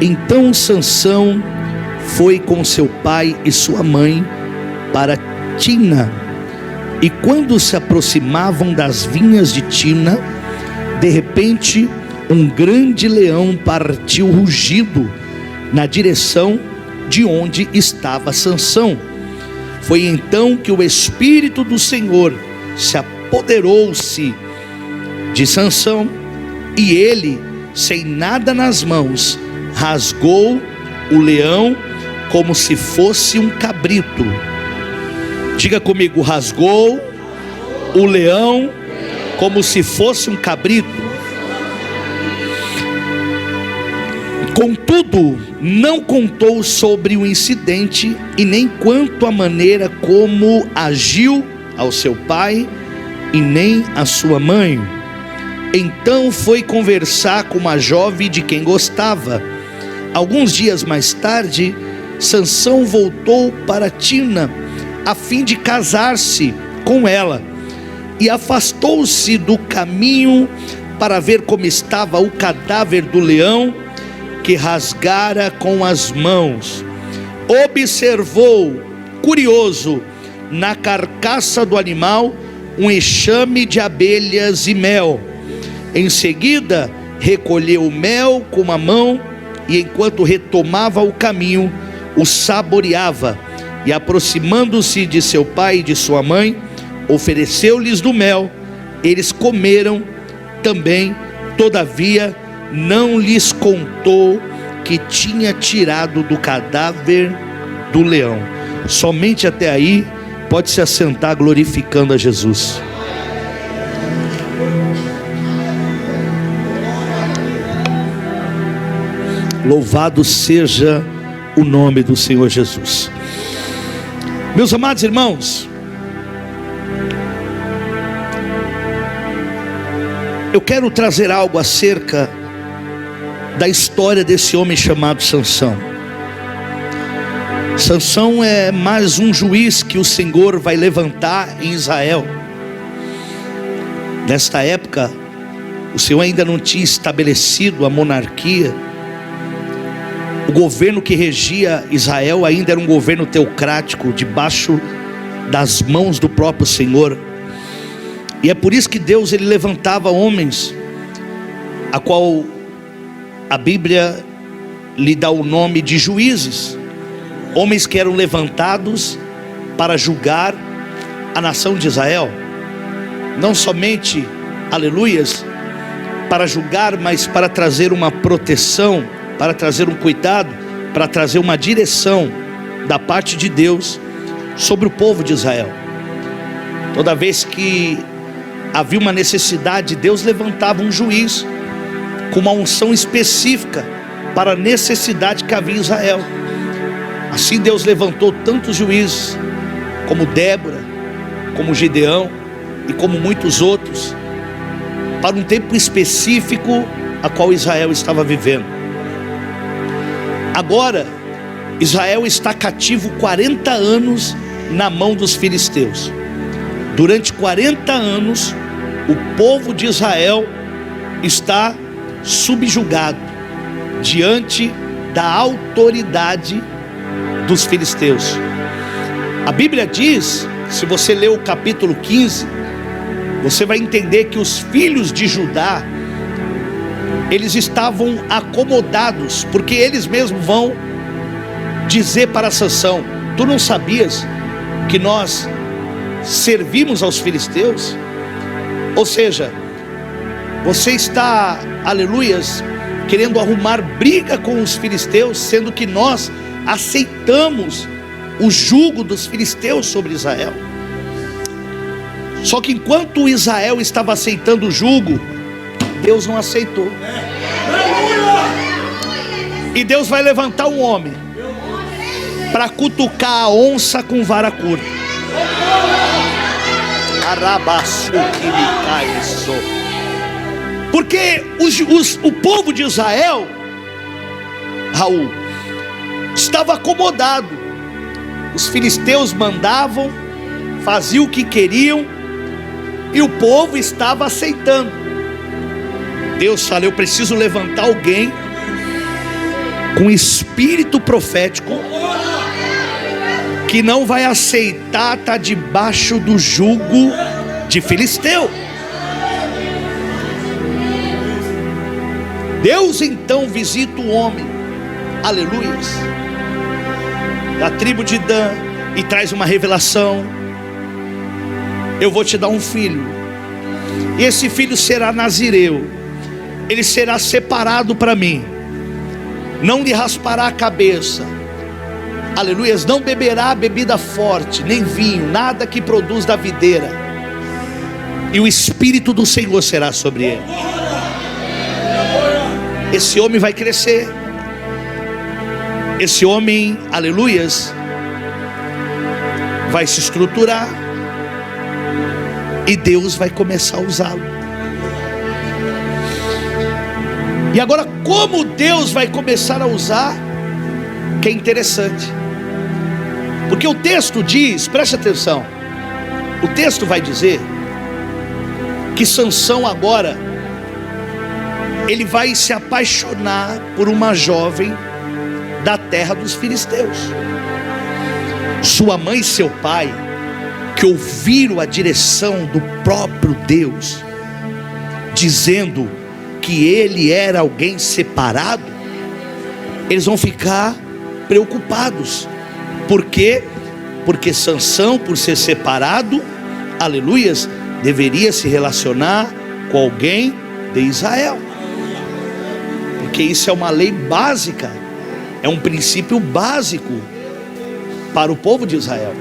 Então Sansão foi com seu pai e sua mãe para Tina, e quando se aproximavam das vinhas de Tina, de repente um grande leão partiu rugido na direção de onde estava Sansão. Foi então que o Espírito do Senhor se apoderou-se de Sansão, e ele, sem nada nas mãos, rasgou o leão como se fosse um cabrito. Diga comigo: rasgou o leão como se fosse um cabrito. Contudo, não contou sobre o incidente e nem quanto à maneira como agiu ao seu pai e nem à sua mãe. Então foi conversar com uma jovem de quem gostava. Alguns dias mais tarde, Sansão voltou para Tina a fim de casar-se com ela, e afastou-se do caminho para ver como estava o cadáver do leão que rasgara com as mãos. Observou, curioso, na carcaça do animal um enxame de abelhas e mel. Em seguida, recolheu o mel com uma mão e, enquanto retomava o caminho, o saboreava. E, aproximando-se de seu pai e de sua mãe, ofereceu-lhes do mel. Eles comeram também. Todavia não lhes contou que tinha tirado do cadáver do leão. Somente até aí. Pode se assentar glorificando a Jesus. Louvado seja o nome do Senhor Jesus. Meus amados irmãos, eu quero trazer algo acerca da história desse homem chamado Sansão. Sansão é mais um juiz que o Senhor vai levantar em Israel. Nesta época, o Senhor ainda não tinha estabelecido a monarquia. O governo que regia Israel ainda era um governo teocrático, debaixo das mãos do próprio Senhor. E é por isso que Deus ele levantava homens, a qual a Bíblia lhe dá o nome de juízes. Homens que eram levantados para julgar a nação de Israel. Não somente, aleluias, para julgar, mas para trazer uma proteção, para trazer um cuidado, para trazer uma direção da parte de Deus sobre o povo de Israel. Toda vez que havia uma necessidade, Deus levantava um juiz com uma unção específica para a necessidade que havia em Israel. Assim Deus levantou tantos juízes, como Débora, como Gideão e como muitos outros, para um tempo específico a qual Israel estava vivendo. Agora, Israel está cativo 40 anos na mão dos filisteus. Durante 40 anos, o povo de Israel está subjugado diante da autoridade dos filisteus. A Bíblia diz, se você ler o capítulo 15, você vai entender que os filhos de Judá, eles estavam acomodados, porque eles mesmos vão dizer para Sansão: tu não sabias que nós servimos aos filisteus? Ou seja, você está, aleluias, querendo arrumar briga com os filisteus, sendo que nós aceitamos o jugo dos filisteus sobre Israel. Só que enquanto Israel estava aceitando o jugo, Deus não aceitou. E Deus vai levantar um homem para cutucar a onça com vara curta. Porque o povo de Israel, Raul, estava acomodado. Os filisteus mandavam, faziam o que queriam, e o povo estava aceitando. Deus falou: eu preciso levantar alguém com espírito profético, que não vai aceitar estar debaixo do jugo de filisteu. Deus então visita o homem, aleluias, da tribo de Dan, e traz uma revelação: eu vou te dar um filho, e esse filho será nazireu, ele será separado para mim, não lhe raspará a cabeça, aleluias, não beberá bebida forte, nem vinho, nada que produz da videira, e o Espírito do Senhor será sobre ele. Esse homem vai crescer, esse homem, aleluias, vai se estruturar, e Deus vai começar a usá-lo. E agora, como Deus vai começar a usar, que é interessante, porque o texto diz, preste atenção, o texto vai dizer que Sansão agora, ele vai se apaixonar por uma jovem da terra dos filisteus. Sua mãe e seu pai, que ouviram a direção do próprio Deus, dizendo que ele era alguém separado, eles vão ficar preocupados. Por quê? Porque Sansão, por ser separado, aleluias, deveria se relacionar com alguém de Israel, porque isso é uma lei básica, é um princípio básico para o povo de Israel,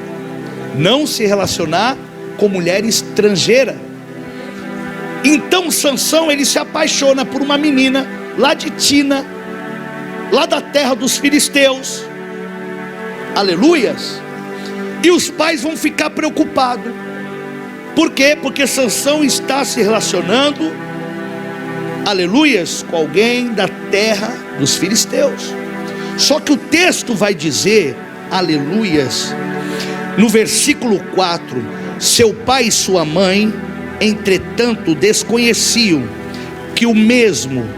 não se relacionar com mulher estrangeira. Então Sansão, ele se apaixona por uma menina lá de Tina, lá da terra dos filisteus, aleluias, e os pais vão ficar preocupados. Por quê? Porque Sansão está se relacionando, aleluias, com alguém da terra dos filisteus. Só que o texto vai dizer, aleluias, no versículo 4: seu pai e sua mãe, entretanto, desconheciam que o mesmo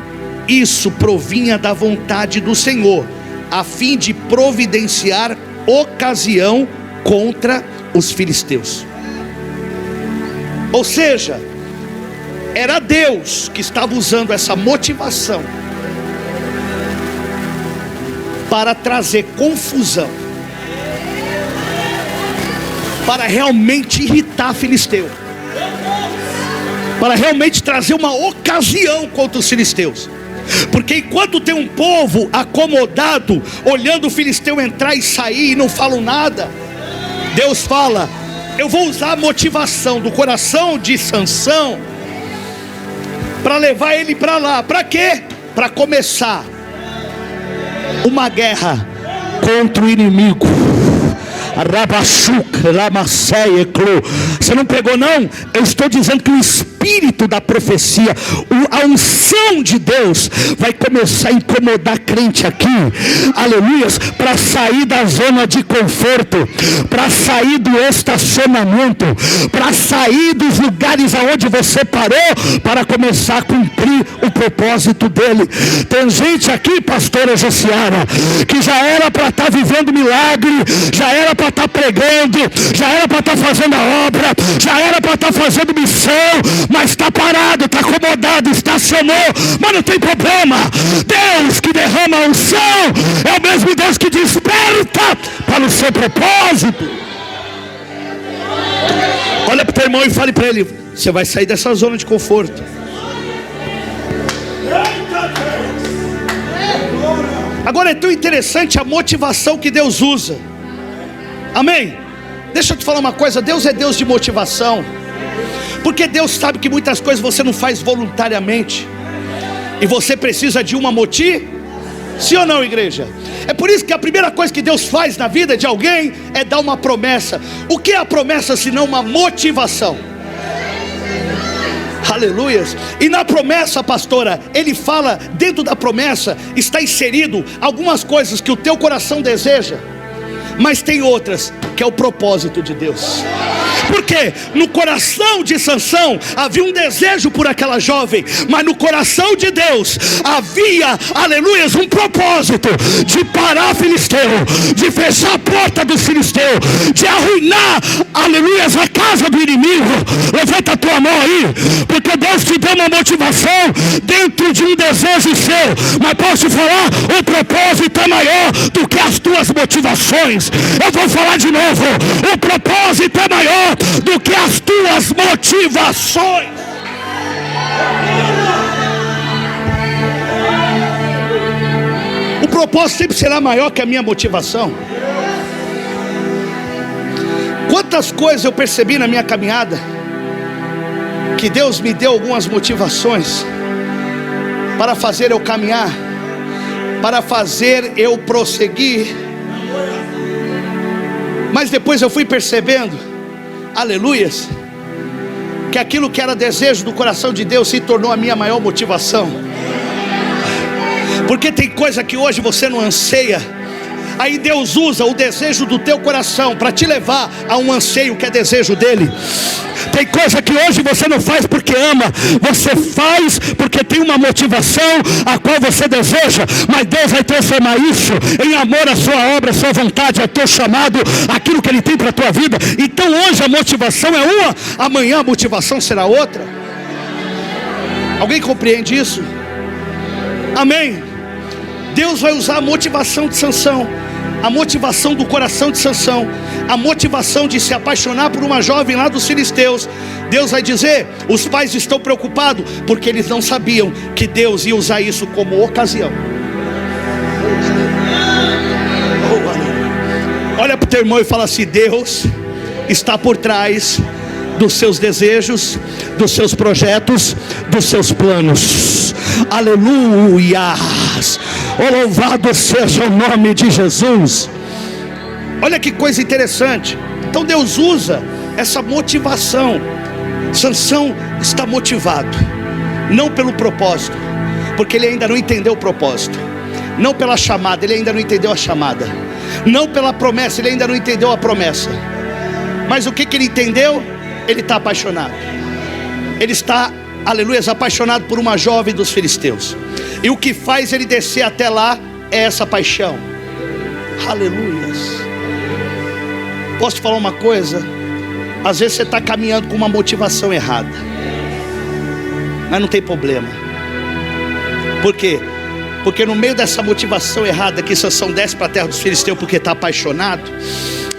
isso provinha da vontade do Senhor, a fim de providenciar ocasião contra os filisteus. Ou seja, era Deus que estava usando essa motivação para trazer confusão, para realmente irritar filisteu, para realmente trazer uma ocasião contra os filisteus. Porque enquanto tem um povo acomodado, olhando o filisteu entrar e sair e não falam nada, Deus fala: eu vou usar a motivação do coração de Sansão para levar ele para lá. Para quê? Para começar uma guerra contra o inimigo. Você não pegou não? Eu estou dizendo que o espírito da profecia, a unção de Deus vai começar a incomodar crente aqui, aleluias, para sair da zona de conforto, para sair do estacionamento, para sair dos lugares aonde você parou, para começar a cumprir o propósito dele. Tem gente aqui, pastora Josiara, que já era para estar vivendo milagre, já era para estar pregando, já era para estar fazendo a obra, já era para estar fazendo missão, mas está parado, está acomodado, estacionou. Mas não tem problema. Deus que derrama a unção é o mesmo Deus que desperta para o seu propósito. Olha para o teu irmão e fale para ele: você vai sair dessa zona de conforto. Agora é tão interessante a motivação que Deus usa. Amém? Deixa eu te falar uma coisa: Deus é Deus de motivação, porque Deus sabe que muitas coisas você não faz voluntariamente, e você precisa de uma motivação. Sim ou não, igreja? É por isso que a primeira coisa que Deus faz na vida de alguém é dar uma promessa. O que é a promessa senão uma motivação? Aleluias. E na promessa, pastora, ele fala, dentro da promessa está inserido algumas coisas que o teu coração deseja, mas tem outras que é o propósito de Deus. Porque no coração de Sansão havia um desejo por aquela jovem, mas no coração de Deus havia, aleluia, um propósito de parar Filisteu, de fechar a porta do Filisteu, de arruinar, aleluia, a casa do inimigo. Levanta a tua mão aí, porque Deus te deu uma motivação dentro de um desejo seu, mas posso te falar, o propósito é maior do que as tuas motivações. Eu vou falar de novo, o propósito é maior do que as tuas motivações. O propósito sempre será maior que a minha motivação. Quantas coisas eu percebi na minha caminhada, que Deus me deu algumas motivações para fazer eu caminhar, para fazer eu prosseguir, mas depois eu fui percebendo, aleluias, que aquilo que era desejo do coração de Deus se tornou a minha maior motivação. Porque tem coisa que hoje você não anseia, aí Deus usa o desejo do teu coração para te levar a um anseio que é desejo dele. Tem coisa que hoje você não faz porque ama, você faz porque tem uma motivação a qual você deseja, mas Deus vai transformar isso em amor à sua obra, à sua vontade, ao teu chamado, aquilo que Ele tem para a tua vida. Então hoje a motivação é uma, amanhã a motivação será outra. Alguém compreende isso? Amém? Deus vai usar a motivação de Sansão, a motivação do coração de Sansão, a motivação de se apaixonar por uma jovem lá dos filisteus. Deus vai dizer, os pais estão preocupados, porque eles não sabiam que Deus ia usar isso como ocasião. Olha para o teu irmão e fala assim: Deus está por trás dos seus desejos, dos seus projetos, dos seus planos. Aleluia! Oh, louvado seja o nome de Jesus. Olha que coisa interessante. Então Deus usa essa motivação. Sansão está motivado, não pelo propósito, porque ele ainda não entendeu o propósito. Não pela chamada, ele ainda não entendeu a chamada. Não pela promessa, ele ainda não entendeu a promessa. Mas o que ele entendeu? Ele está apaixonado. Ele está, aleluia, apaixonado por uma jovem dos filisteus. E o que faz ele descer até lá é essa paixão. Aleluia. Posso te falar uma coisa? Às vezes você está caminhando com uma motivação errada, mas não tem problema. Por quê? Porque no meio dessa motivação errada que Sansão desce para a terra dos filisteus porque está apaixonado,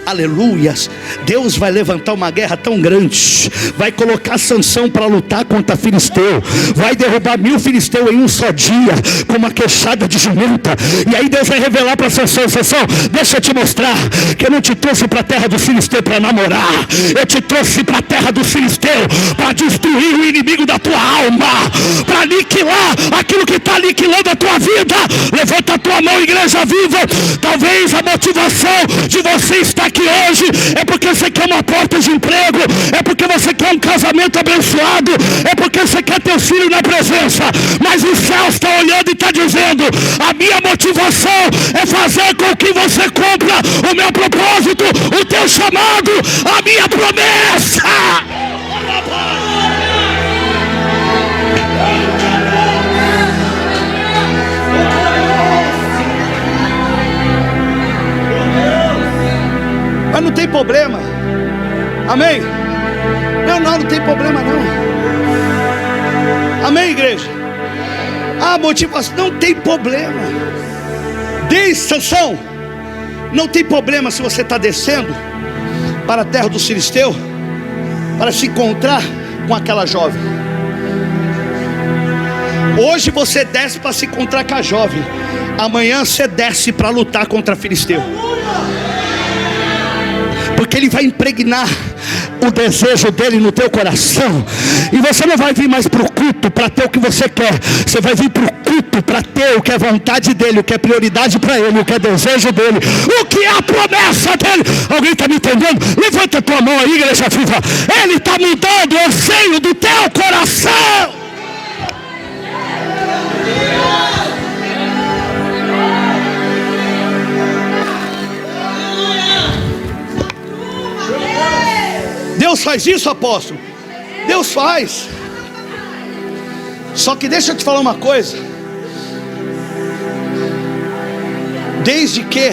aleluias, Deus vai levantar uma guerra tão grande, vai colocar Sansão para lutar contra Filisteu, vai derrubar 1000 filisteus em um só dia, com uma queixada de jumenta. E aí Deus vai revelar para Sansão: Sansão, deixa eu te mostrar que eu não te trouxe para a terra do Filisteu para namorar, eu te trouxe para a terra do Filisteu para destruir o inimigo da tua alma, para aniquilar aquilo que está aniquilando a tua vida. Levanta a tua mão, igreja viva. Talvez a motivação de você estar aqui hoje é porque você quer uma porta de emprego, é porque você quer um casamento abençoado, é porque você quer teu filho na presença. Mas o céu está olhando e está dizendo: a minha motivação é fazer com que você cumpra o meu propósito, o teu chamado, a minha promessa. Mas não tem problema. Amém? Não tem problema não. Amém, igreja? A motivação não tem problema. Diz Sansão, não tem problema se você está descendo para a terra dos filisteus para se encontrar com aquela jovem. Hoje você desce para se encontrar com a jovem, amanhã você desce para lutar contra Filisteu. Porque ele vai impregnar o desejo dele no teu coração. E você não vai vir mais para o culto para ter o que você quer. Você vai vir para o culto para ter o que é vontade dele, o que é prioridade para ele, o que é desejo dele, o que é a promessa dele. Alguém está me entendendo? Levanta a tua mão aí, igreja viva. Ele está mudando o anseio do teu coração. Deus faz isso, apóstolo? Deus faz. Só que deixa eu te falar uma coisa. Desde que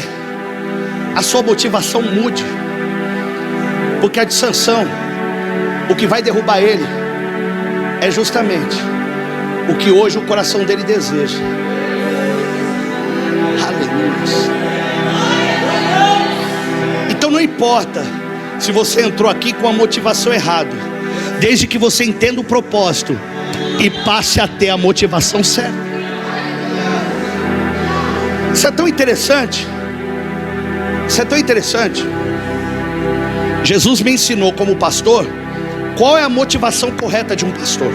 a sua motivação mude. Porque a de Sansão, o que vai derrubar ele é justamente o que hoje o coração dele deseja. Aleluia. Então não importa se você entrou aqui com a motivação errada, desde que você entenda o propósito e passe a ter a motivação certa. Isso é tão interessante. Isso é tão interessante. Jesus me ensinou como pastor qual é a motivação correta de um pastor.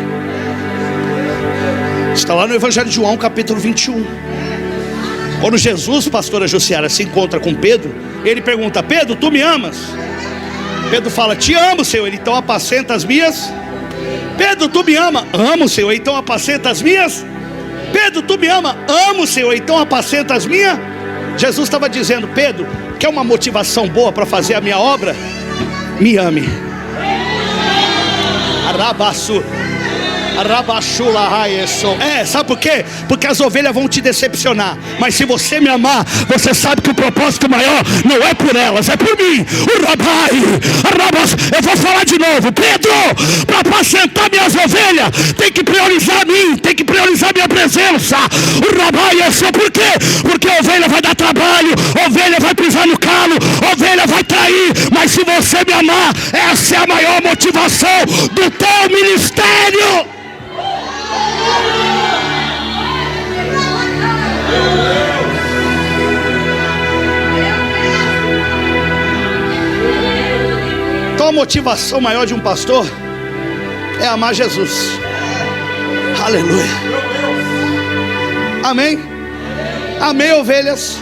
Está lá no Evangelho de João, capítulo 21. Quando Jesus, pastora Jussiara, se encontra com Pedro, ele pergunta: Pedro, tu me amas? Pedro fala: te amo, Senhor. Ele: então apacenta as minhas. Pedro, tu me ama? Amo, Senhor. Então apacenta as minhas. Pedro, tu me ama? Amo, Senhor. Então apacenta as minhas. Jesus estava dizendo: Pedro, quer uma motivação boa para fazer a minha obra? Me ame. Sabe por quê? Porque as ovelhas vão te decepcionar. Mas se você me amar, você sabe que o propósito maior não é por elas, é por mim. Eu vou falar de novo. Pedro, para apacentar minhas ovelhas, tem que priorizar mim, tem que priorizar minha presença. Por quê? Porque a ovelha vai dar trabalho, a ovelha vai pisar no calo, a ovelha vai trair. Mas se você me amar, essa é a maior motivação do teu ministério. Então a motivação maior de um pastor é amar Jesus. Aleluia. Amém? Amém, ovelhas.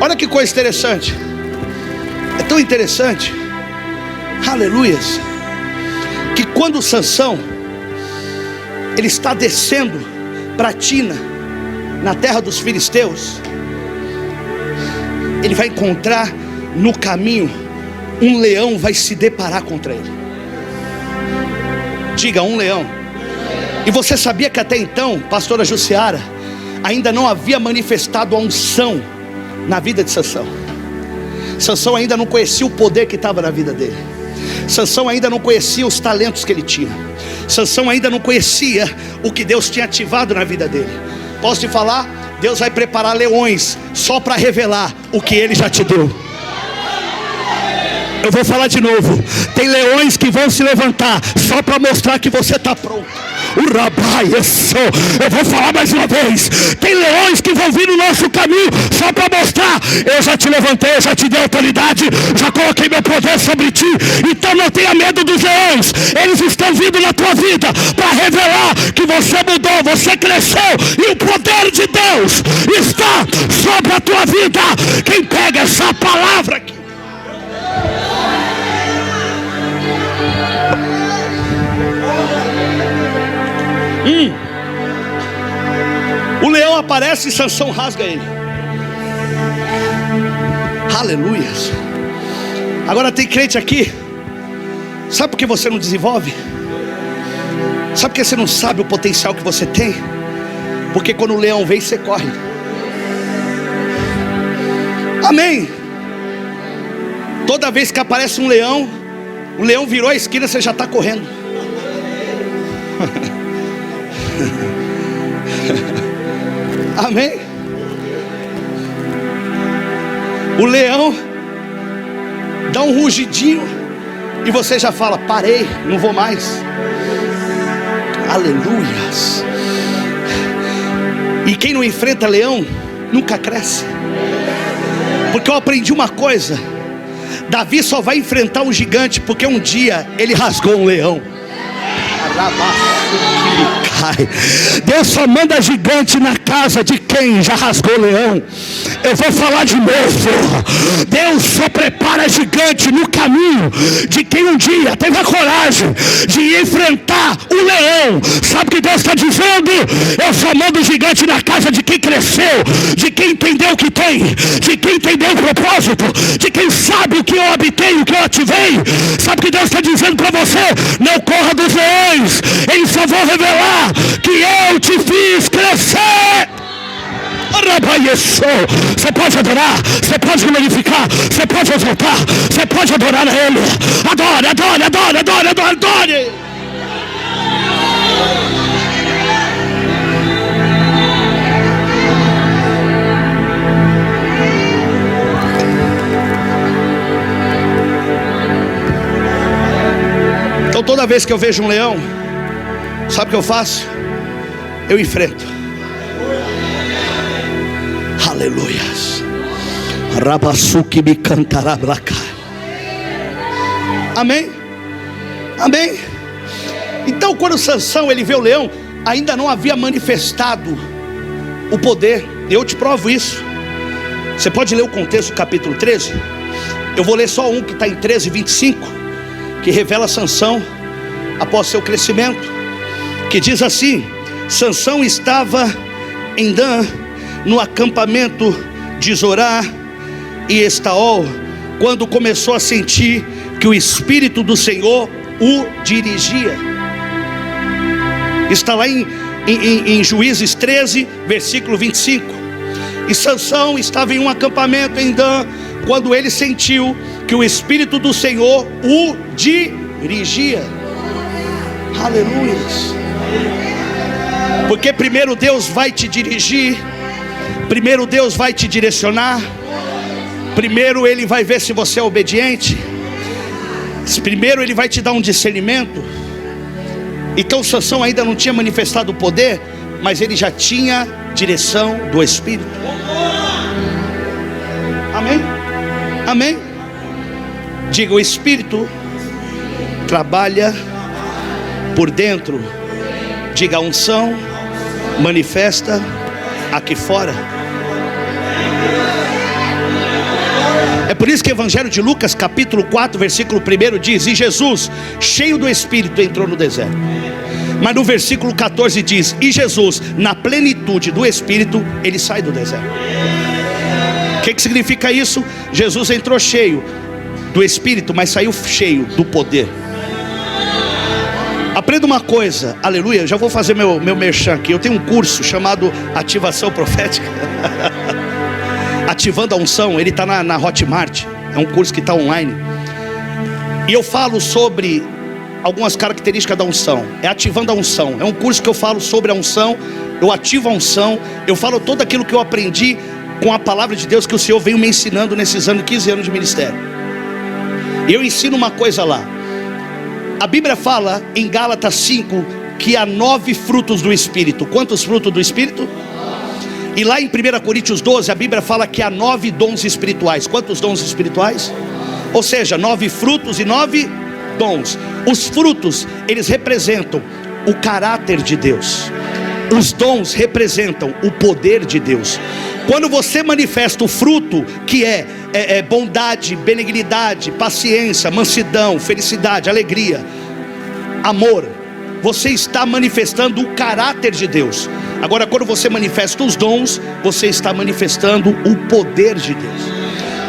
Olha que coisa interessante. É tão interessante, aleluias, que quando Sansão ele está descendo para Tina, na terra dos filisteus, ele vai encontrar no caminho um leão, vai se deparar contra ele. Diga, um leão. E você sabia que até então, pastora Jussiara, ainda não havia manifestado a unção na vida de Sansão. Sansão ainda não conhecia o poder que estava na vida dele. Sansão ainda não conhecia os talentos que ele tinha. Sansão ainda não conhecia o que Deus tinha ativado na vida dele. Posso te falar? Deus vai preparar leões só para revelar o que ele já te deu. Eu vou falar de novo. Tem leões que vão se levantar só para mostrar que você está pronto. Eu vou falar mais uma vez. Tem leões que vão vir no nosso caminho só para mostrar: eu já te levantei, eu já te dei autoridade, já coloquei meu poder sobre ti. Então não tenha medo dos leões. Eles estão vindo na tua vida para revelar que você mudou, você cresceu, e o poder de Deus está sobre a tua vida. Quem pega essa palavra aqui? O leão aparece e Sansão rasga ele. Aleluia. Agora tem crente aqui. Sabe por que você não desenvolve? Sabe por que você não sabe o potencial que você tem? Porque quando o leão vem, você corre. Amém. Toda vez que aparece um leão, o leão virou a esquina, você já está correndo. Amém. O leão dá um rugidinho e você já fala: parei, não vou mais. Aleluias. E quem não enfrenta leão nunca cresce. Porque eu aprendi uma coisa: Davi só vai enfrentar um gigante porque um dia ele rasgou um leão. Deus só manda gigante na casa de quem já rasgou leão. Eu vou falar de novo. Deus só prepara gigante no caminho de quem um dia teve a coragem de enfrentar o leão. Sabe o que Deus está dizendo? Eu só mando gigante na casa de quem cresceu, de quem entendeu o que tem, de quem entendeu o propósito, de quem sabe o que eu habitei, o que eu ativei. Sabe o que Deus está dizendo para você? Não corra dos leões, eles só vão revelar que eu te fiz crescer. Você pode adorar, você pode glorificar, você pode exaltar, você pode adorar a Ele. Adore, adore, adore, adore, adore, adore. Então toda vez que eu vejo um leão, sabe o que eu faço? Eu enfrento. Aleluias. Rabasuki me cantará braca. Amém? Amém? Então quando Sansão ele vê o leão, ainda não havia manifestado o poder. Eu te provo isso. Você pode ler o contexto do capítulo 13. Eu vou ler só um que está em 13:25, que revela Sansão após seu crescimento, que diz assim: Sansão estava em Dan, no acampamento de Zorá e Estaol, quando começou a sentir que o Espírito do Senhor o dirigia. Está lá em Juízes 13, versículo 25. E Sansão estava em um acampamento em Dan, quando ele sentiu que o Espírito do Senhor o dirigia. Aleluia. Porque primeiro Deus vai te dirigir, primeiro Deus vai te direcionar, primeiro Ele vai ver se você é obediente, primeiro Ele vai te dar um discernimento. Então Sansão ainda não tinha manifestado o poder, mas ele já tinha direção do Espírito. Amém? Amém? Diga: o Espírito trabalha por dentro. Diga: a unção manifesta aqui fora. É por isso que o Evangelho de Lucas, capítulo 4, versículo 1 diz: e Jesus, cheio do Espírito, entrou no deserto. Mas no versículo 14 diz: e Jesus, na plenitude do Espírito, ele sai do deserto. O que significa isso? Jesus entrou cheio do Espírito, mas saiu cheio do poder. Aprenda uma coisa, aleluia. Eu já vou fazer meu merchan aqui. Eu tenho um curso chamado Ativação Profética. Ativando a Unção. Ele está na Hotmart. É um curso que está online. E eu falo sobre algumas características da unção. É Ativando a Unção. É um curso que eu falo sobre a unção. Eu ativo a unção. Eu falo todo aquilo que eu aprendi com a palavra de Deus, que o Senhor veio me ensinando nesses 15 anos de ministério. E eu ensino uma coisa lá. A Bíblia fala em Gálatas 5 que há 9 frutos do Espírito. Quantos frutos do Espírito? E lá em 1 Coríntios 12 a Bíblia fala que há 9 dons espirituais. Quantos dons espirituais? Ou seja, 9 frutos e 9 dons. Os frutos, eles representam o caráter de Deus. Os dons representam o poder de Deus. Quando você manifesta o fruto, que é bondade, benignidade, paciência, mansidão, felicidade, alegria, amor, você está manifestando o caráter de Deus. Agora, quando você manifesta os dons, você está manifestando o poder de Deus.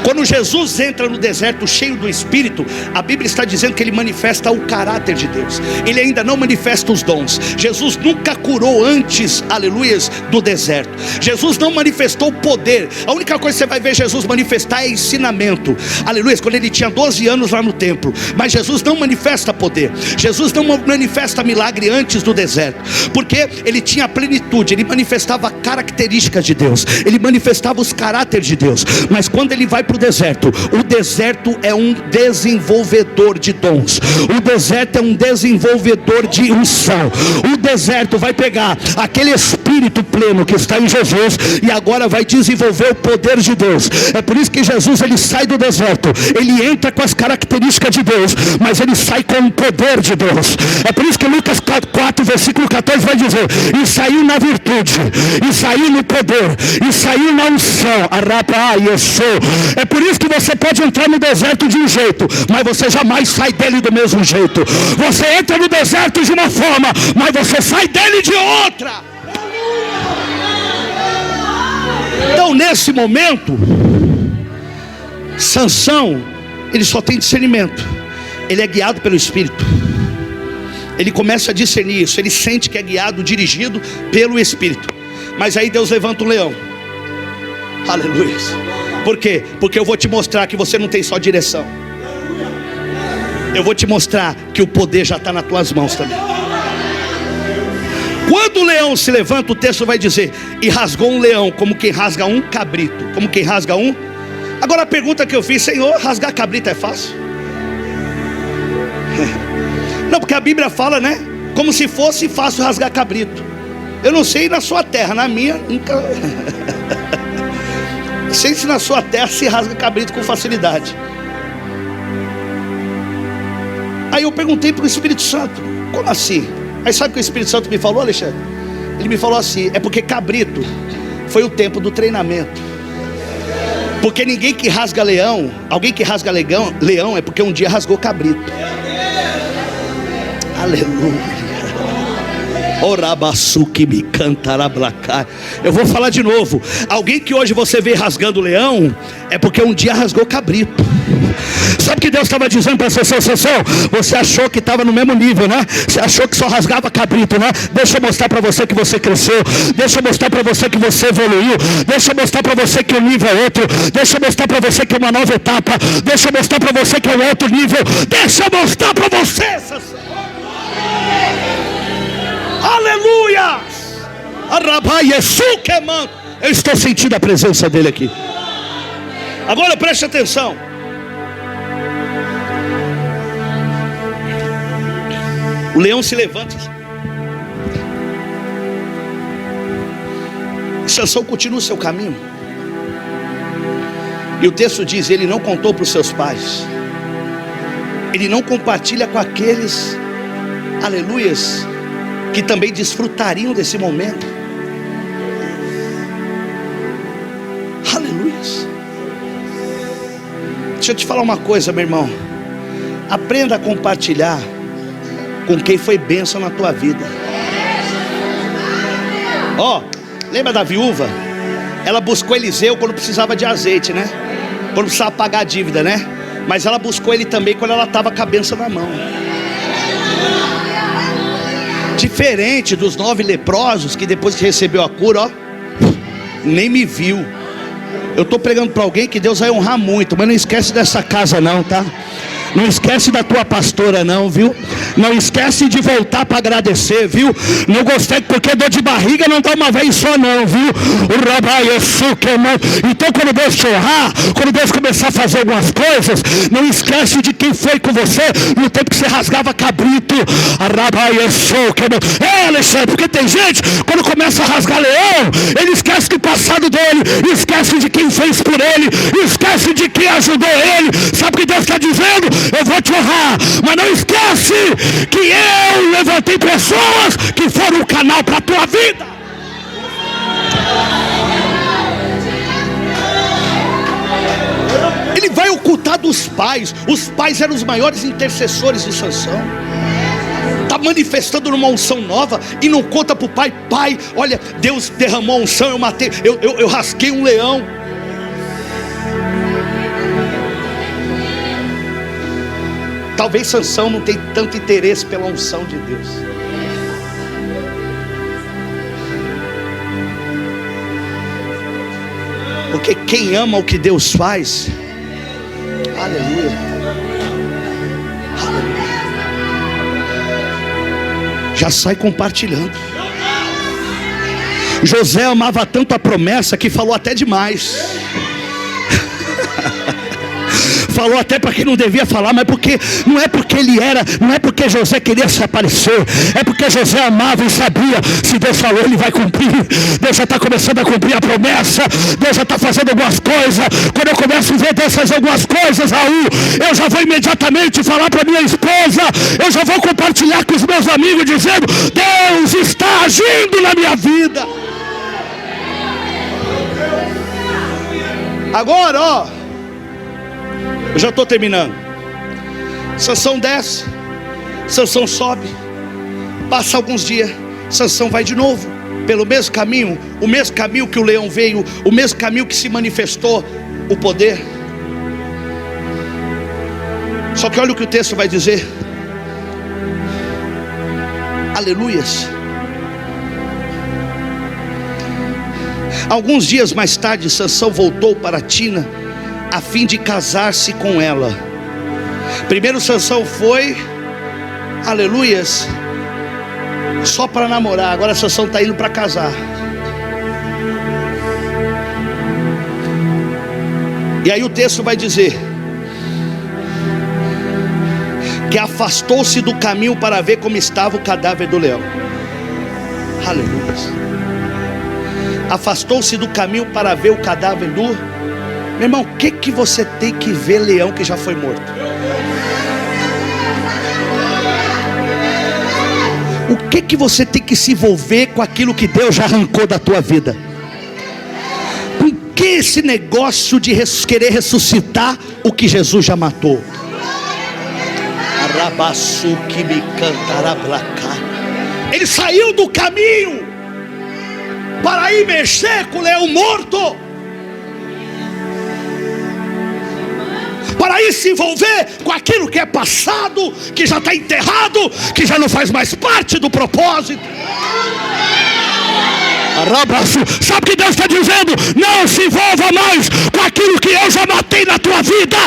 Quando Jesus entra no deserto cheio do Espírito, a Bíblia está dizendo que ele manifesta o caráter de Deus. Ele ainda não manifesta os dons. Jesus nunca curou antes, aleluias, do deserto. Jesus não manifestou poder. A única coisa que você vai ver Jesus manifestar é ensinamento, aleluias, quando ele tinha 12 anos lá no templo. Mas Jesus não manifesta poder. Jesus não manifesta milagre antes do deserto, porque ele tinha a plenitude. Ele manifestava características de Deus, ele manifestava os caráteres de Deus. Mas quando ele vai para para o deserto. O deserto é um desenvolvedor de dons. O deserto é um desenvolvedor de unção. O deserto vai pegar aquele espírito pleno que está em Jesus e agora vai desenvolver o poder de Deus. É por isso que Jesus, ele sai do deserto, ele entra com as características de Deus, mas ele sai com o poder de Deus. É por isso que Lucas 4, versículo 14 vai dizer: e saiu na virtude, e saiu no poder, e saiu na unção. É por isso que você pode entrar no deserto de um jeito, mas você jamais sai dele do mesmo jeito. Você entra no deserto de uma forma, mas você sai dele de outra. Então, nesse momento, Sansão, ele só tem discernimento. Ele é guiado pelo Espírito. Ele começa a discernir isso. Ele sente que é guiado, dirigido pelo Espírito. Mas aí Deus levanta um leão. Aleluia. Por quê? Porque eu vou te mostrar que você não tem só direção. Eu vou te mostrar que o poder já está nas tuas mãos também. Quando o leão se levanta, o texto vai dizer: e rasgou um leão, como quem rasga um cabrito. Como quem rasga um. Agora a pergunta que eu fiz: Senhor, rasgar cabrito é fácil? Não, porque a Bíblia fala, né? Como se fosse fácil rasgar cabrito. Eu não sei na sua terra, na minha nunca. Não sei se na sua terra se rasga cabrito com facilidade. Aí eu perguntei para o Espírito Santo: como assim? Aí sabe o que o Espírito Santo me falou, Alexandre? Ele me falou assim: é porque cabrito foi o tempo do treinamento. Porque ninguém que rasga leão, alguém que rasga leão é porque um dia rasgou cabrito. Aleluia. Me cantará. Eu vou falar de novo. Alguém que hoje você vê rasgando leão é porque um dia rasgou cabrito. Sabe o que Deus estava dizendo para Sansão? Você achou que estava no mesmo nível, né? Você achou que só rasgava cabrito, né? Deixa eu mostrar para você que você cresceu. Deixa eu mostrar para você que você evoluiu. Deixa eu mostrar para você que o nível é outro. Deixa eu mostrar para você que é uma nova etapa. Deixa eu mostrar para você que é um outro nível. Deixa eu mostrar para você, Sansão. Aleluia! Eu estou sentindo a presença dele aqui. Agora preste atenção. O leão se levanta. Sansão continua o seu caminho. E o texto diz: ele não contou para os seus pais. Ele não compartilha com aqueles, aleluias, que também desfrutariam desse momento. Aleluias. Deixa eu te falar uma coisa, meu irmão. Aprenda a compartilhar com quem foi bênção na tua vida. Ó, lembra da viúva? Ela buscou Eliseu quando precisava de azeite, né? Quando precisava pagar a dívida, né? Mas ela buscou ele também quando ela estava com a bênção na mão. Diferente dos 9 leprosos que depois que recebeu a cura, ó, nem me viu. Eu estou pregando para alguém que Deus vai honrar muito, mas não esquece dessa casa não, tá? Não esquece da tua pastora não, viu? Não esquece de voltar para agradecer, viu? Não gostei porque dor de barriga não dá uma vez só não, viu? O rabai é suco, então quando Deus te honrar, quando Deus começar a fazer algumas coisas, não esquece de quem foi com você no tempo que você rasgava cabrito. A rabai é suco, Alexandre, porque tem gente, quando começa a rasgar leão, ele esquece do passado dele, esquece de quem fez por ele, esquece de quem ajudou ele. Sabe o que Deus está dizendo? Eu vou te honrar, mas não esquece que eu levantei pessoas que foram o canal para a tua vida. Ele vai ocultar dos pais. Os pais eram os maiores intercessores de Sansão. Está manifestando numa unção nova e não conta para o pai: pai, olha, Deus derramou a unção, eu matei, eu rasguei um leão. Talvez Sansão não tenha tanto interesse pela unção de Deus. Porque quem ama o que Deus faz, aleluia, aleluia, já sai compartilhando. José amava tanto a promessa que falou até demais. falou até para quem não devia falar, mas não é porque não é porque José queria se aparecer, é porque José amava e sabia, se Deus falou, ele vai cumprir. Deus já está começando a cumprir a promessa, Deus já está fazendo algumas coisas. Quando eu começo a ver Deus fazer algumas coisas, Raul, eu já vou imediatamente falar para minha esposa, eu já vou compartilhar com os meus amigos, dizendo: Deus está agindo na minha vida. Agora, ó, eu já estou terminando. Sansão desce, Sansão sobe, passa alguns dias, Sansão vai de novo, pelo mesmo caminho, o mesmo caminho que o leão veio, o mesmo caminho que se manifestou o poder. Só que olha o que o texto vai dizer. Aleluias. Alguns dias mais tarde, Sansão voltou para Tina a fim de casar-se com ela. Primeiro Sansão foi, aleluias, só para namorar. Agora Sansão está indo para casar. E aí o texto vai dizer que afastou-se do caminho para ver como estava o cadáver do leão. Aleluia. Afastou-se do caminho para ver o cadáver do... Meu irmão, o que você tem que ver leão que já foi morto? O que você tem que se envolver com aquilo que Deus já arrancou da tua vida? Com que esse negócio de querer ressuscitar o que Jesus já matou? Ele saiu do caminho para ir mexer com o leão morto, para ir se envolver com aquilo que é passado, que já está enterrado, que já não faz mais parte do propósito. Sabe o que Deus está dizendo? Não se envolva mais com aquilo que eu já matei na tua vida.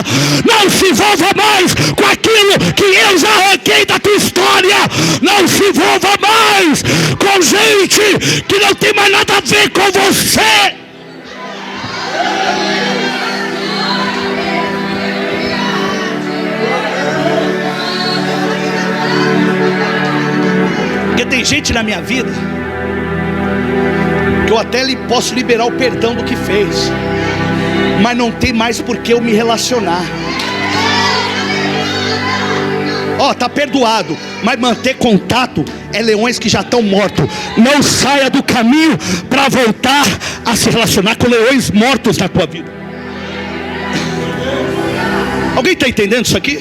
Não se envolva mais com aquilo que eu já arranquei da tua história. Não se envolva mais com gente que não tem mais nada a ver com você. Porque tem gente na minha vida que eu até posso liberar o perdão do que fez, mas não tem mais por que eu me relacionar. Ó, tá perdoado, mas manter contato é leões que já estão mortos. Não saia do caminho para voltar a se relacionar com leões mortos na tua vida. Alguém está entendendo isso aqui?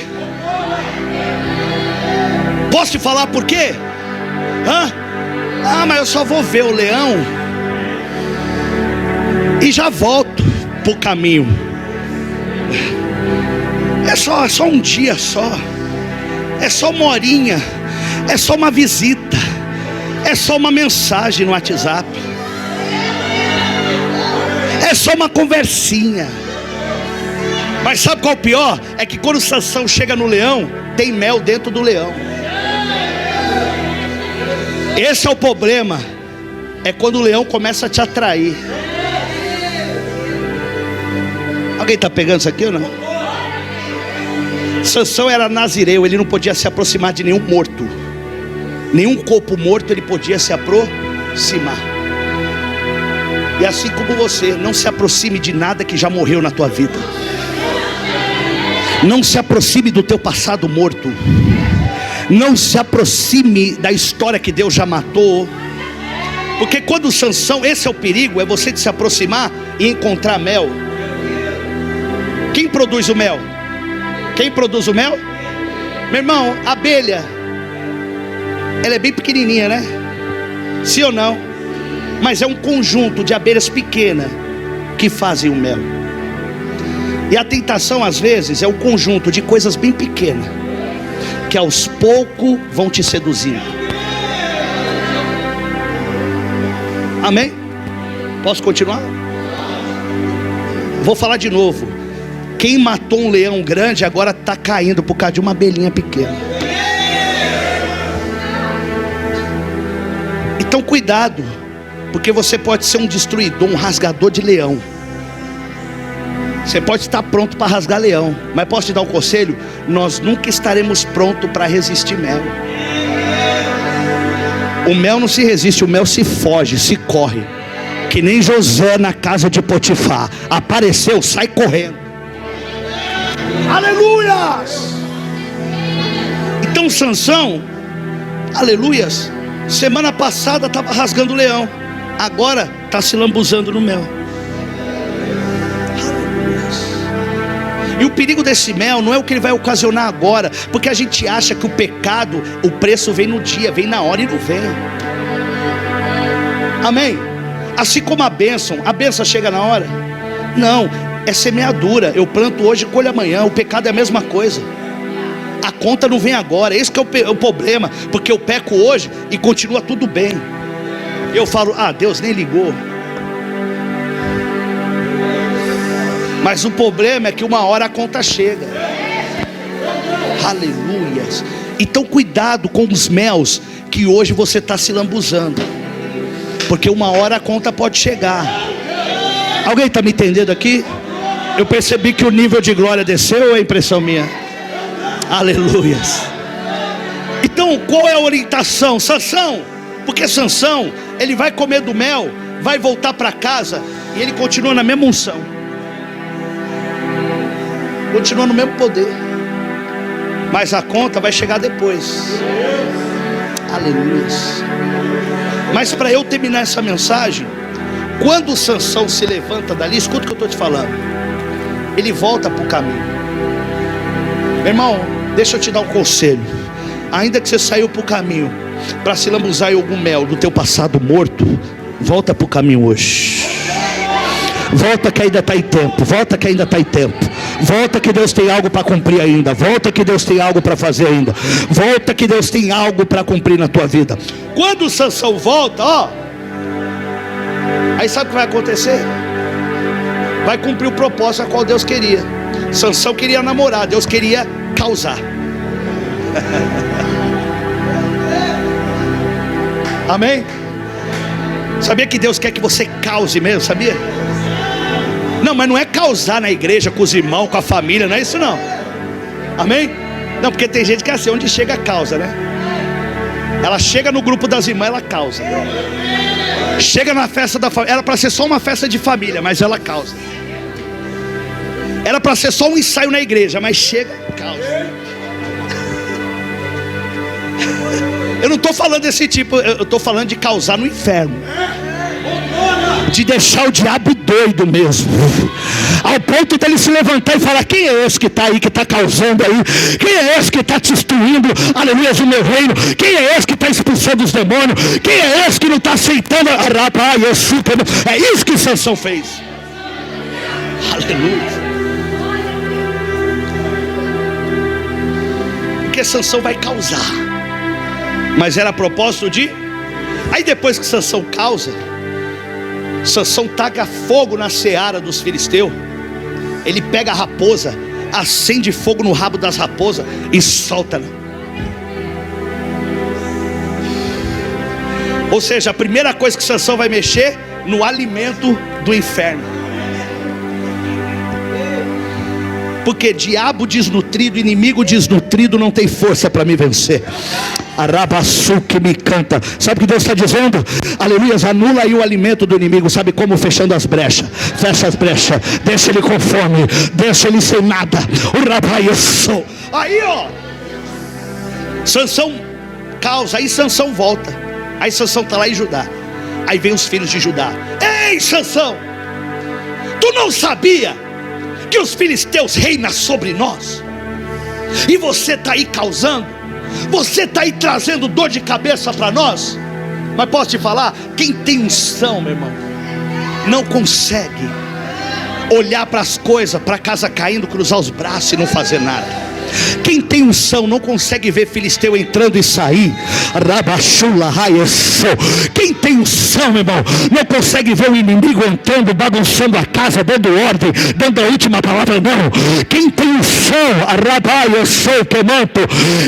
Posso te falar por quê? Mas eu só vou ver o leão e já volto pro caminho. É só um dia só. É só uma horinha. É só uma visita. É só uma mensagem no WhatsApp. É só uma conversinha. Mas sabe qual é o pior? É que quando Sansão chega no leão, tem mel dentro do leão. Esse é o problema. É quando o leão começa a te atrair. Alguém está pegando isso aqui ou não? Sansão era nazireu, ele não podia se aproximar de nenhum morto. Nenhum corpo morto ele podia se aproximar. E assim como você, não se aproxime de nada que já morreu na tua vida. Não se aproxime do teu passado morto. Não se aproxime da história que Deus já matou. Porque quando Sansão, esse é o perigo, é você de se aproximar e encontrar mel. Quem produz o mel? Quem produz o mel? Meu irmão, a abelha, ela é bem pequenininha, né? Sim ou não? Mas é um conjunto de abelhas pequenas que fazem o mel. E a tentação às vezes é um conjunto de coisas bem pequenas que aos poucos vão te seduzindo. Amém? Posso continuar? Vou falar de novo. Quem matou um leão grande agora está caindo por causa de uma abelhinha pequena. Então cuidado, porque você pode ser um destruidor, um rasgador de leão. Você pode estar pronto para rasgar leão, mas posso te dar um conselho? Nós nunca estaremos prontos para resistir mel. O mel não se resiste, o mel se foge, se corre. Que nem José na casa de Potifar. Apareceu, sai correndo. Aleluias! Então Sansão, aleluias, semana passada estava rasgando leão, agora está se lambuzando no mel. E o perigo desse mel não é o que ele vai ocasionar agora, porque a gente acha que o pecado, o preço vem no dia, vem na hora e não vem. Amém? Assim como a bênção chega na hora? Não, é semeadura. Eu planto hoje e colho amanhã. O pecado é a mesma coisa. A conta não vem agora. Esse que é o problema, porque eu peco hoje e continua tudo bem. Eu falo, Deus nem ligou. Mas o problema é que uma hora a conta chega. Aleluias. Então cuidado com os mels que hoje você está se lambuzando, porque uma hora a conta pode chegar. Alguém está me entendendo aqui? Eu percebi que o nível de glória desceu, ou é impressão minha? Aleluias. Então qual é a orientação? Sansão, porque Sansão, ele vai comer do mel, vai voltar para casa e ele continua na mesma unção, continua no mesmo poder, mas a conta vai chegar depois. Aleluias. Mas para eu terminar essa mensagem, quando Sansão se levanta dali, escuta o que eu estou te falando, ele volta para o caminho. Meu irmão, deixa eu te dar um conselho. Ainda que você saiu para o caminho para se lambuzar em algum mel do teu passado morto, volta para o caminho hoje. Volta que ainda está em tempo. Volta que ainda está em tempo. Volta que Deus tem algo para cumprir ainda. Volta que Deus tem algo para fazer ainda. Volta que Deus tem algo para cumprir na tua vida. Quando o Sansão volta, aí sabe o que vai acontecer? Vai cumprir o propósito a qual Deus queria. Sansão queria namorar, Deus queria causar. Amém? Sabia que Deus quer que você cause mesmo, sabia? Não, mas não é causar na igreja, com os irmãos, com a família, não é isso não. Amém? Não, porque tem gente que é assim, onde chega a causa, né? Ela chega no grupo das irmãs, ela causa. Chega na festa da família, era para ser só uma festa de família, mas ela causa. Era para ser só um ensaio na igreja, mas chega, causa. Eu não estou falando desse tipo, eu estou falando de causar no inferno, de deixar o diabo doido mesmo, ao ponto dele se levantar e falar: quem é esse que está aí, que está causando aí? Quem é esse que está destruindo, aleluia, o meu reino? Quem é esse que está expulsando os demônios? Quem é esse que não está aceitando? É isso que Sansão fez. Aleluia. Porque Sansão vai causar, mas era a propósito de... Aí depois que Sansão causa, Sansão taca fogo na seara dos filisteus. Ele pega a raposa, acende fogo no rabo das raposas e solta. Ou seja, a primeira coisa que Sansão vai mexer no alimento do inferno. Porque diabo desnutrido, inimigo desnutrido não tem força para me vencer. Arabaçu que me canta. Sabe o que Deus está dizendo? Aleluia, anula aí o alimento do inimigo. Sabe como? Fechando as brechas. Fecha as brechas, deixa ele com fome, deixa ele sem nada. O rabaçu. Aí Sansão causa, aí Sansão volta. Aí Sansão está lá em Judá. Aí vem os filhos de Judá: ei Sansão, tu não sabia que os filisteus reinam sobre nós? E você está aí causando, você está aí trazendo dor de cabeça para nós. Mas posso te falar, quem tem unção, meu irmão, não consegue olhar para as coisas, para a casa caindo, cruzar os braços e não fazer nada. Quem tem unção não consegue ver filisteu entrando e sair. Quem tem unção, meu irmão, não consegue ver o inimigo entrando, bagunçando a casa, dando ordem, dando a última palavra. Não. Quem tem unção,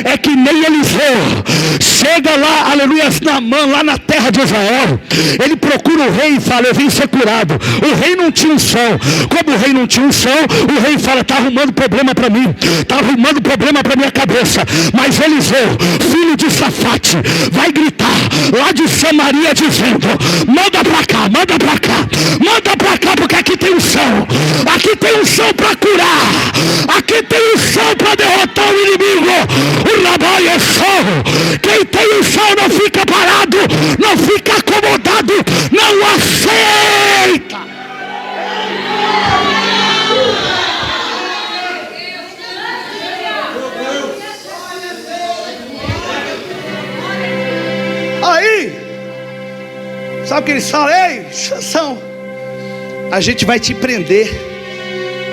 é que nem Eliseu. Chega lá, aleluia, Naamã, lá na terra de Israel. Ele procura o rei e fala: eu vim ser curado. O rei não tinha unção. Como o rei não tinha unção, o rei fala: está arrumando problema para mim, está arrumando problema para minha cabeça. Mas Eliseu, filho de Safate, vai gritar lá de Samaria dizendo: manda para cá, manda para cá, manda para cá, porque aqui tem unção, aqui tem unção para curar, aqui tem unção para derrotar o inimigo. O Rabai é só. Quem tem unção não fica parado, não fica acomodado, não aceita. Aí, sabe o que eles falam? Ei, Sansão, a gente vai te prender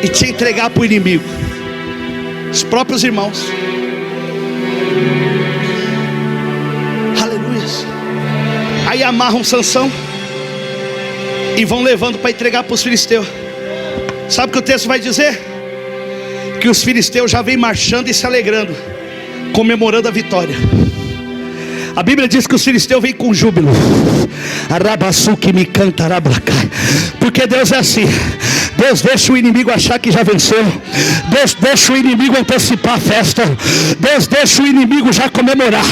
e te entregar para o inimigo. Os próprios irmãos. Aleluia. Aí amarram Sansão e vão levando para entregar para os filisteus. Sabe o que o texto vai dizer? Que os filisteus já vêm marchando e se alegrando, comemorando a vitória. A Bíblia diz que os filisteus vêm com júbilo. Porque Deus é assim. Deus deixa o inimigo achar que já venceu. Deus deixa o inimigo antecipar a festa. Deus deixa o inimigo já comemorar.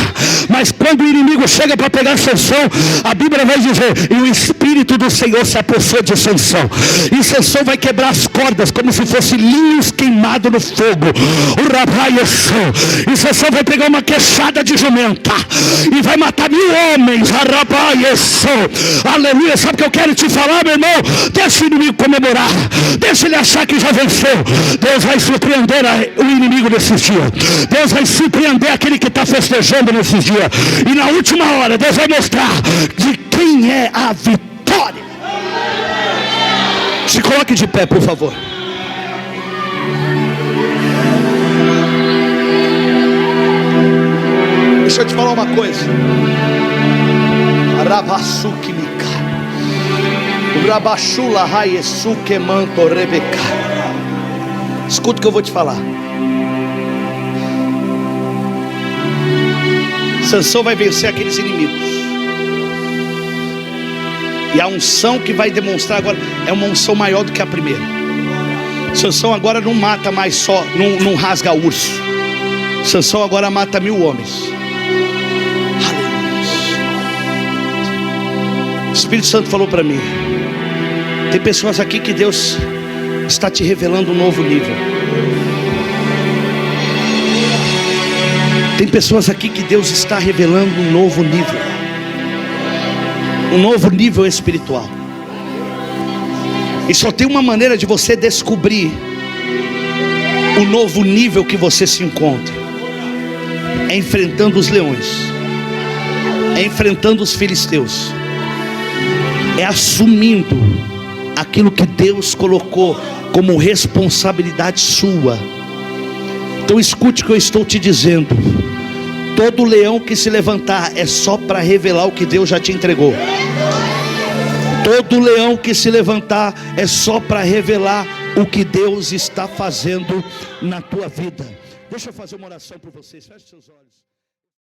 Mas quando o inimigo chega para pegar Sansão, a Bíblia vai dizer: e o Espírito do Senhor se apossou de Sansão. E Sansão vai quebrar as cordas como se fossem linhos queimados no fogo. O Rabai Yeshua. E Sansão vai pegar uma queixada de jumenta e vai matar 1000 homens. Rabai Yeshua. Aleluia. Sabe o que eu quero te falar, meu irmão? Deixa o inimigo comemorar. Deixa ele achar que já venceu. Deus vai surpreender o inimigo nesses dias. Deus vai surpreender aquele que está festejando nesses dias. E na última hora Deus vai mostrar de quem é a vitória. Se coloque de pé, por favor. Deixa eu te falar uma coisa. Rabassuki Mika, Rabashula Raiesuke Manto Rebeca. Escuta o que eu vou te falar. Sansão vai vencer aqueles inimigos. E a unção que vai demonstrar agora é uma unção maior do que a primeira. Sansão agora não mata mais só, não rasga urso. Sansão agora mata 1000 homens. O Espírito Santo falou para mim: tem pessoas aqui que Deus está te revelando um novo nível. Tem pessoas aqui que Deus está revelando um novo nível. Um novo nível espiritual. E só tem uma maneira de você descobrir o novo nível que você se encontra: é enfrentando os leões, é enfrentando os filisteus, é assumindo aquilo que Deus colocou como responsabilidade sua. Então escute o que eu estou te dizendo. Todo leão que se levantar é só para revelar o que Deus já te entregou. Todo leão que se levantar é só para revelar o que Deus está fazendo na tua vida. Deixa eu fazer uma oração por vocês. Feche seus olhos.